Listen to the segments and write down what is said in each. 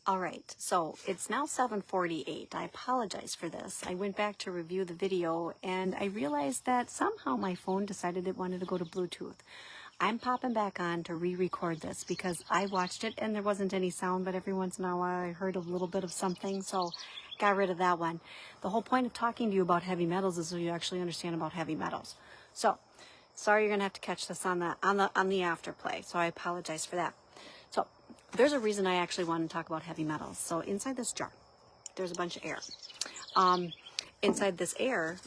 All right, so it's now 7:48. I apologize for this. I went back to review the video and I realized that somehow my phone decided it wanted to go to Bluetooth. I'm popping back on to re-record this because I watched it and there wasn't any sound, but every once in a while I heard a little bit of something, so got rid of that one. The whole point of talking to you about heavy metals is so you actually understand about heavy metals. So, sorry you're gonna have to catch this on the afterplay, so I apologize for that. So there's a reason I actually want to talk about heavy metals. So inside this jar, there's a bunch of air. Inside this air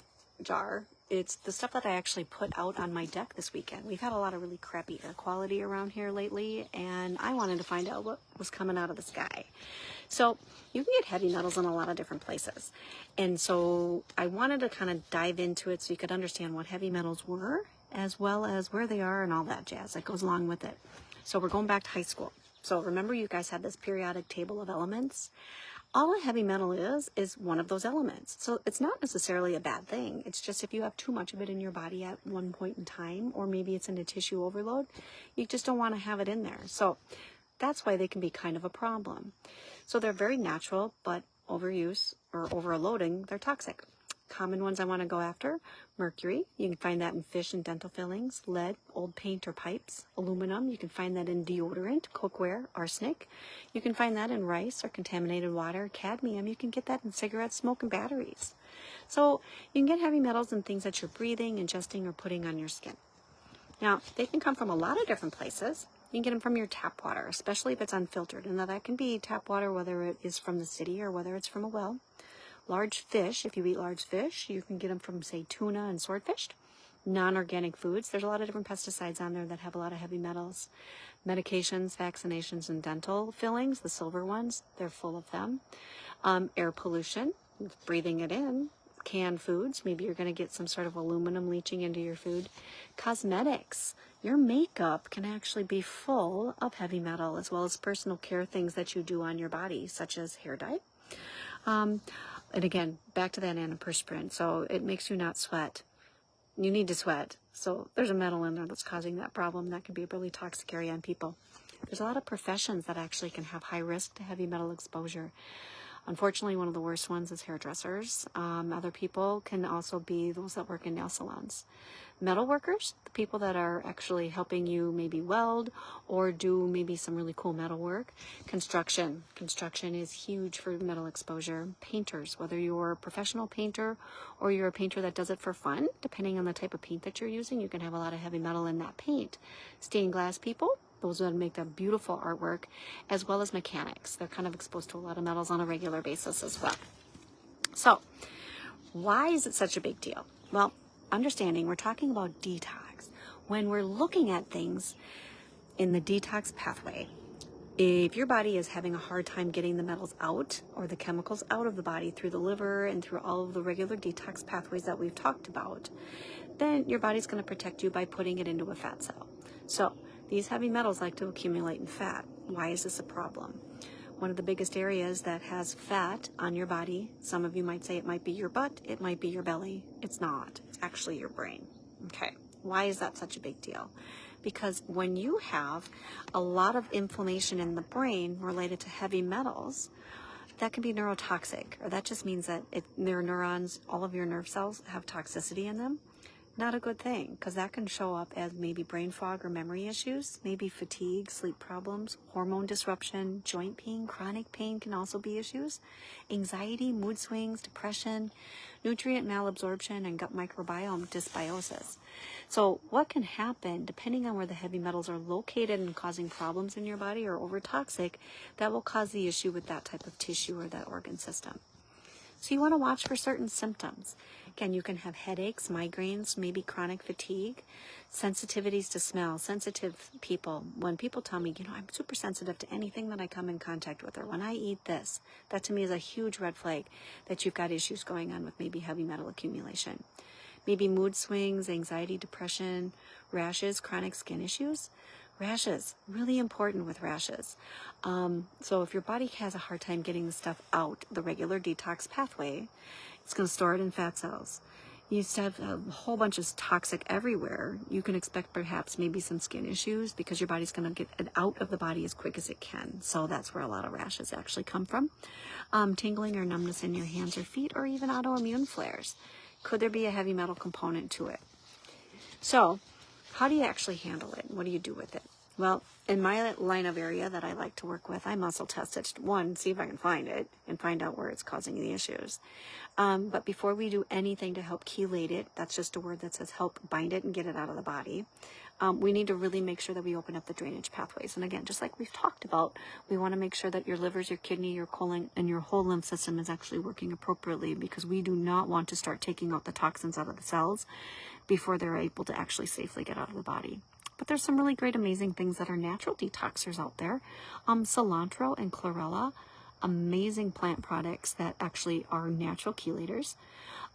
jar, it's the stuff that I actually put out on my deck this weekend. We've had a lot of really crappy air quality around here lately, and I wanted to find out what was coming out of the sky. So you can get heavy metals in a lot of different places. And so I wanted to kind of dive into it so you could understand what heavy metals were, as well as where they are and all that jazz that goes along with it. So we're going back to high school. So remember you guys had this periodic table of elements? All a heavy metal is one of those elements. So it's not necessarily a bad thing. It's just if you have too much of it in your body at one point in time, or maybe it's in a tissue overload, you just don't want to have it in there. So that's why they can be kind of a problem. So they're very natural, but overuse or overloading, they're toxic. Common ones I want to go after: mercury, you can find that in fish and dental fillings; lead, old paint or pipes; aluminum, you can find that in deodorant, cookware; arsenic, you can find that in rice or contaminated water; cadmium, you can get that in cigarette smoke and batteries. So you can get heavy metals in things that you're breathing, ingesting, or putting on your skin. Now, they can come from a lot of different places. You can get them from your tap water, especially if it's unfiltered. And now that can be tap water, whether it is from the city or whether it's from a well. Large fish, if you eat large fish, you can get them from, say, tuna and swordfish. Non-organic foods, there's a lot of different pesticides on there that have a lot of heavy metals. Medications, vaccinations, and dental fillings, the silver ones, they're full of them. Air pollution, breathing it in. Canned foods, maybe you're going to get some sort of aluminum leaching into your food. Cosmetics, your makeup can actually be full of heavy metal, as well as personal care things that you do on your body, such as hair dye. And again, back to that antiperspirant. So it makes you not sweat. You need to sweat. So there's a metal in there that's causing that problem. That can be a really toxic area on people. There's a lot of professions that actually can have high risk to heavy metal exposure. Unfortunately, one of the worst ones is hairdressers. Other people can also be those that work in nail salons. Metal workers, the people that are actually helping you maybe weld or do maybe some really cool metal work. Construction is huge for metal exposure. Painters, whether you're a professional painter or you're a painter that does it for fun, depending on the type of paint that you're using, you can have a lot of heavy metal in that paint. Stained glass people, those that make that beautiful artwork, as well as mechanics. They're kind of exposed to a lot of metals on a regular basis as well. So why is it such a big deal? Well, understanding we're talking about detox. When we're looking at things in the detox pathway, if your body is having a hard time getting the metals out or the chemicals out of the body through the liver and through all of the regular detox pathways that we've talked about, then your body's going to protect you by putting it into a fat cell. So these heavy metals like to accumulate in fat. Why is this a problem? One of the biggest areas that has fat on your body, some of you might say it might be your butt, it might be your belly. It's not. It's actually your brain. Okay. Why is that such a big deal? Because when you have a lot of inflammation in the brain related to heavy metals, that can be neurotoxic, or that just means that their neurons, all of your nerve cells have toxicity in them. Not a good thing, because that can show up as maybe brain fog or memory issues, maybe fatigue, sleep problems, hormone disruption, joint pain, chronic pain can also be issues, anxiety, mood swings, depression, nutrient malabsorption, and gut microbiome dysbiosis. So what can happen, depending on where the heavy metals are located and causing problems in your body or overtoxic, that will cause the issue with that type of tissue or that organ system. So you want to watch for certain symptoms. Again, you can have headaches, migraines, maybe chronic fatigue, sensitivities to smell. Sensitive people, when people tell me, I'm super sensitive to anything that I come in contact with, or when I eat this, that to me is a huge red flag that you've got issues going on with maybe heavy metal accumulation. Maybe mood swings, anxiety, depression, rashes, chronic skin issues. Rashes, really important with rashes. So if your body has a hard time getting the stuff out, the regular detox pathway, it's going to store it in fat cells. You have a whole bunch of toxic everywhere. You can expect perhaps maybe some skin issues because your body's going to get it out of the body as quick as it can. So that's where a lot of rashes actually come from. Tingling or numbness in your hands or feet, or even autoimmune flares. Could there be a heavy metal component to it? So how do you actually handle it? What do you do with it? Well, in my line of area that I like to work with, I muscle test it. One, see if I can find it and find out where it's causing the issues. But before we do anything to help chelate it, that's just a word that says help bind it and get it out of the body. We need to really make sure that we open up the drainage pathways. And again, just like we've talked about, we want to make sure that your livers, your kidney, your colon, and your whole lymph system is actually working appropriately, because we do not want to start taking out the toxins out of the cells before they're able to actually safely get out of the body. But there's some really great, amazing things that are natural detoxers out there. Cilantro and chlorella, amazing plant products that actually are natural chelators.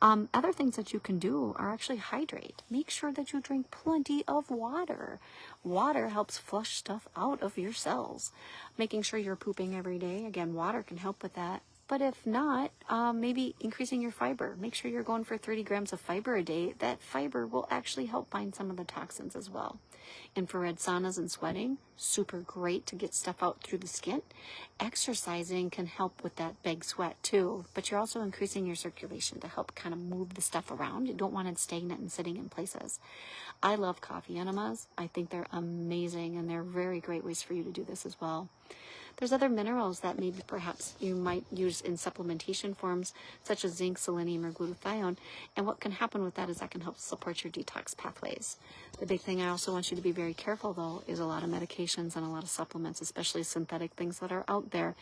Other things that you can do are actually hydrate. Make sure that you drink plenty of water. Water helps flush stuff out of your cells. Making sure you're pooping every day. Again, water can help with that. But if not, maybe increasing your fiber. Make sure you're going for 30 grams of fiber a day. That fiber will actually help bind some of the toxins as well. Infrared saunas and sweating, super great to get stuff out through the skin. Exercising can help with that big sweat too, but you're also increasing your circulation to help kind of move the stuff around. You don't want it stagnant and sitting in places. I love coffee enemas. I think they're amazing, and they're very great ways for you to do this as well. There's other minerals that maybe perhaps you might use in supplementation forms, such as zinc, selenium, or glutathione. And what can happen with that is that can help support your detox pathways. The big thing I also want you to be very careful, though, is a lot of medications and a lot of supplements, especially synthetic things that are out there.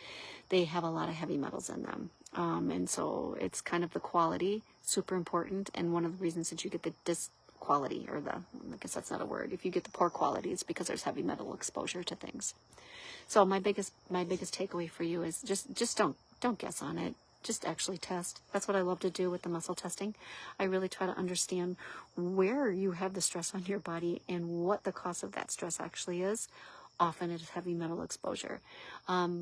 They have a lot of heavy metals in them. And so it's kind of the quality, super important. And one of the reasons that you get the quality, or I guess that's not a word, if you get the poor quality, it's because there's heavy metal exposure to things. So my biggest takeaway for you is just don't guess on it. Just actually test. That's what I love to do with the muscle testing. I really try to understand where you have the stress on your body and what the cause of that stress actually is. Often it is heavy metal exposure.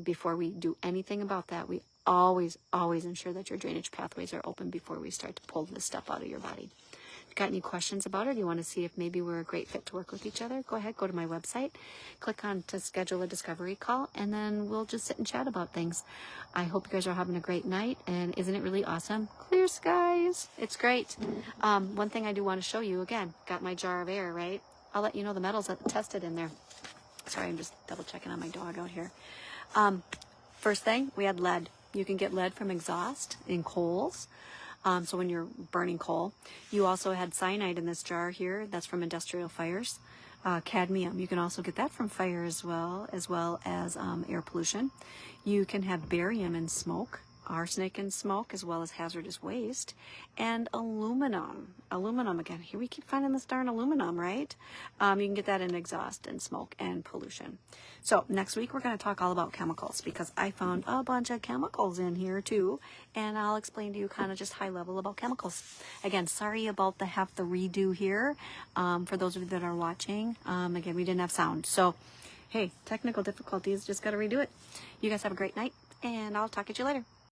Before we do anything about that, we always ensure that your drainage pathways are open before we start to pull this stuff out of your body. Got any questions about it? Do you want to see if maybe we're a great fit to work with each other? Go ahead, go to my website, click on to schedule a discovery call, and then we'll just sit and chat about things. I hope you guys are having a great night, and isn't it really awesome? Clear skies. It's great. One thing I do want to show you, again, got my jar of air, right? I'll let you know the metals that tested in there. Sorry, I'm just double checking on my dog out here. First thing, we had lead. You can get lead from exhaust in coals. So when you're burning coal. You also had cyanide in this jar here. That's from industrial fires. Cadmium, you can also get that from fire as well as air pollution. You can have barium in smoke, arsenic in smoke, as well as hazardous waste. And aluminum. Aluminum, again, here we keep finding this darn aluminum, right? You can get that in exhaust and smoke and pollution. So next week we're going to talk all about chemicals, because I found a bunch of chemicals in here too, and I'll explain to you kind of just high level about chemicals. Again, sorry about the redo here. For those of you that are watching, again, we didn't have sound. So, hey, technical difficulties, just got to redo it. You guys have a great night, and I'll talk to you later.